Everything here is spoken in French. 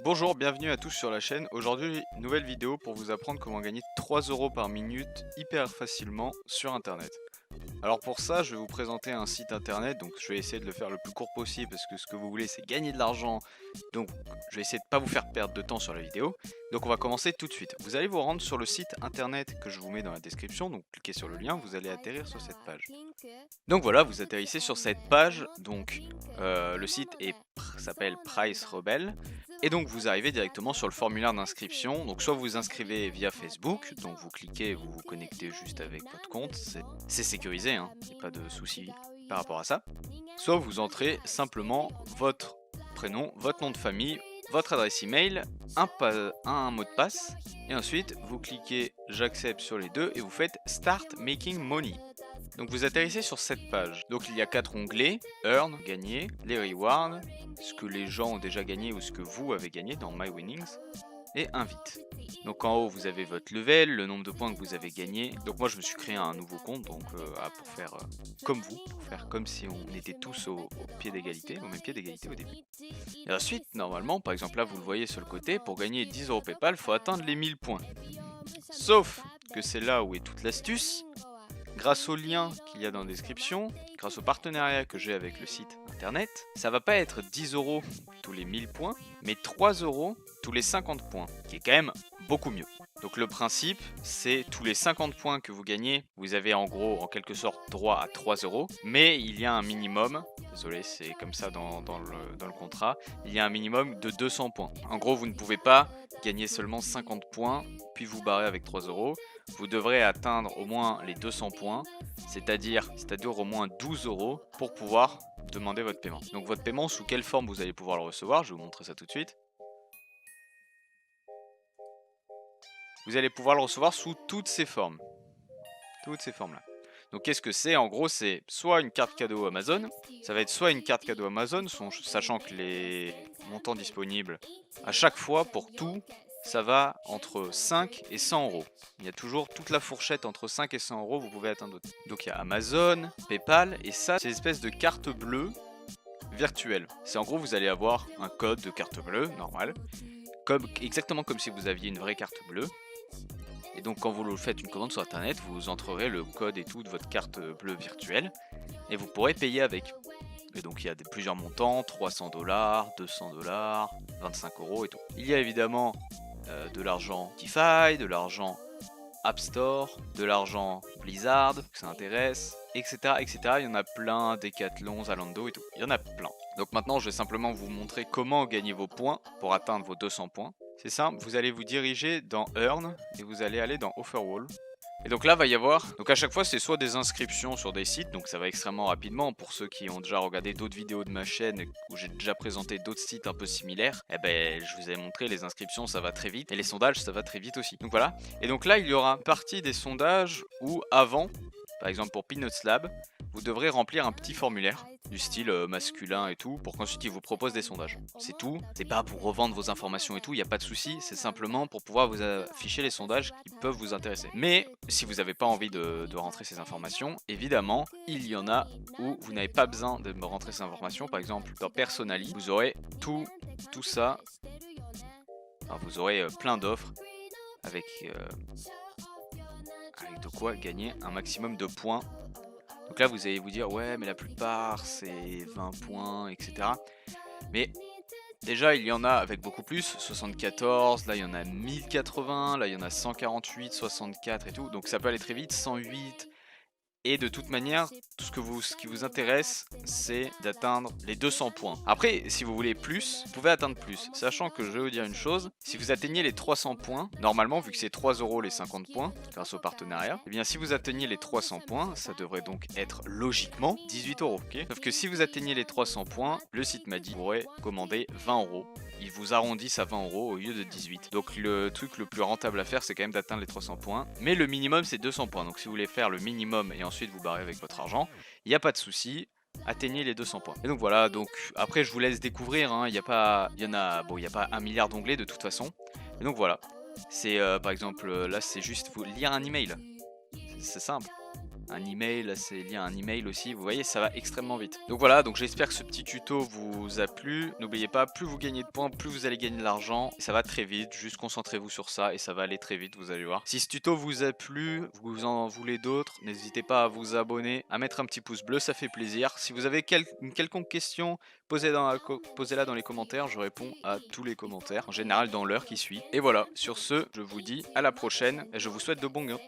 Bonjour, bienvenue à tous sur la chaîne. Aujourd'hui, nouvelle vidéo pour vous apprendre comment gagner 3 euros par minute hyper facilement sur internet. Alors pour ça, je vais vous présenter un site internet, donc je vais essayer de le faire le plus court possible parce que ce que vous voulez c'est gagner de l'argent. Donc je vais essayer de ne pas vous faire perdre de temps sur la vidéo. Donc on va commencer tout de suite. Vous allez vous rendre sur le site internet que je vous mets dans la description, donc cliquez sur le lien, vous allez atterrir sur cette page. Donc voilà, vous atterrissez sur cette page, donc le site s'appelle Price Rebel. Et donc vous arrivez directement sur le formulaire d'inscription, donc soit vous vous inscrivez via Facebook, donc vous cliquez, vous vous connectez juste avec votre compte, c'est sécurisé, hein, il n'y a pas de souci par rapport à ça. Soit vous entrez simplement votre prénom, votre nom de famille, votre adresse email, un mot de passe, et ensuite vous cliquez j'accepte sur les deux et vous faites Start Making Money. Donc vous atterrissez sur cette page. Donc il y a 4 onglets, Earn, gagner, les rewards, ce que les gens ont déjà gagné ou ce que vous avez gagné dans My Winnings, et Invite. Donc en haut vous avez votre level, le nombre de points que vous avez gagné. Donc moi je me suis créé un nouveau compte donc pour faire comme vous, pour faire comme si on était tous au pied d'égalité, au même pied d'égalité au début. Et ensuite normalement, par exemple là vous le voyez sur le côté, pour gagner 10 euros PayPal, il faut atteindre les 1000 points. Sauf que c'est là où est toute l'astuce. Grâce au lien qu'il y a dans la description, grâce au partenariat que j'ai avec le site internet, ça va pas être 10 euros tous les 1000 points, mais 3 euros tous les 50 points, qui est quand même beaucoup mieux. Donc le principe, c'est tous les 50 points que vous gagnez, vous avez en gros, en quelque sorte, droit à 3 euros, mais il y a un minimum, désolé c'est comme ça dans le contrat, il y a un minimum de 200 points. En gros, vous ne pouvez pas gagner seulement 50 points, puis vous barrer avec 3 euros. Vous devrez atteindre au moins les 200 points, c'est-à-dire au moins 12 euros pour pouvoir demander votre paiement. Donc votre paiement, sous quelle forme vous allez pouvoir le recevoir, je vais vous montrer ça tout de suite. Vous allez pouvoir le recevoir sous toutes ces formes. Toutes ces formes-là. Donc qu'est-ce que c'est? En gros, c'est soit une carte cadeau Amazon, ça va être soit une carte cadeau Amazon, sachant que les montants disponibles à chaque fois pour tout, ça va entre 5 et 100 euros. Il y a toujours toute la fourchette entre 5 et 100 euros, vous pouvez atteindre. Donc il y a Amazon, PayPal, et ça, c'est une espèce de carte bleue virtuelle. C'est en gros, vous allez avoir un code de carte bleue, normal, exactement comme si vous aviez une vraie carte bleue. Et donc quand vous faites une commande sur internet, vous entrerez le code et tout de votre carte bleue virtuelle, et vous pourrez payer avec. Et donc il y a plusieurs montants, 300 $, 200 $, 25 euros et tout. Il y a évidemment de l'argent DeFi, de l'argent App Store, de l'argent Blizzard, que ça intéresse, etc., etc. Il y en a plein, Decathlon, Zalando et tout. Il y en a plein. Donc maintenant, je vais simplement vous montrer comment gagner vos points pour atteindre vos 200 points. C'est simple, vous allez vous diriger dans Earn et vous allez aller dans Offerwall. Et donc là, va y avoir, donc à chaque fois, c'est soit des inscriptions sur des sites, donc ça va extrêmement rapidement. Pour ceux qui ont déjà regardé d'autres vidéos de ma chaîne où j'ai déjà présenté d'autres sites un peu similaires, eh ben, je vous ai montré les inscriptions, ça va très vite, et les sondages, ça va très vite aussi. Donc voilà. Et donc là, il y aura une partie des sondages où avant, par exemple pour Peanuts Lab, vous devrez remplir un petit formulaire du style masculin et tout, pour qu'ensuite ils vous proposent des sondages. C'est tout, c'est pas pour revendre vos informations et tout, il n'y a pas de souci, c'est simplement pour pouvoir vous afficher les sondages qui peuvent vous intéresser. Mais si vous n'avez pas envie de rentrer ces informations, évidemment, il y en a où vous n'avez pas besoin de me rentrer ces informations. Par exemple, dans Personally, vous aurez tout ça, enfin, vous aurez plein d'offres avec de quoi gagner un maximum de points. Donc là, vous allez vous dire, ouais, mais la plupart, c'est 20 points, etc. Mais déjà, il y en a avec beaucoup plus, 74, là, il y en a 1080, là, il y en a 148, 64 et tout. Donc ça peut aller très vite, 108. Et de toute manière, tout ce qui vous intéresse, c'est d'atteindre les 200 points. Après, si vous voulez plus, vous pouvez atteindre plus. Sachant que je vais vous dire une chose, si vous atteignez les 300 points, normalement, vu que c'est 3 euros les 50 points, grâce au partenariat, eh bien si vous atteignez les 300 points, ça devrait donc être logiquement 18 euros. Okay, sauf que si vous atteignez les 300 points, le site m'a dit que vous pourrez commander 20 euros. Ils vous arrondissent à 20 euros au lieu de 18. Donc le truc le plus rentable à faire, c'est quand même d'atteindre les 300 points. Mais le minimum, c'est 200 points. Donc si vous voulez faire le minimum et ensuite vous barrer avec votre argent, il n'y a pas de souci. Atteignez les 200 points. Et donc voilà, donc après je vous laisse découvrir, hein, il n'y a pas 1 milliard d'onglets de toute façon. Et donc voilà, c'est par exemple là c'est juste faut lire un email. C'est simple. un email, là c'est lié à un email aussi, vous voyez ça va extrêmement vite. Donc voilà, donc j'espère que ce petit tuto vous a plu. N'oubliez pas, plus vous gagnez de points, plus vous allez gagner de l'argent. Ça va très vite, juste concentrez-vous sur ça et ça va aller très vite, vous allez voir. Si ce tuto vous a plu, vous en voulez d'autres, n'hésitez pas à vous abonner, à mettre un petit pouce bleu, ça fait plaisir. Si vous avez une quelconque question, posez-la dans les commentaires, je réponds à tous les commentaires, en général dans l'heure qui suit. Et voilà, sur ce, je vous dis à la prochaine et je vous souhaite de bons gains.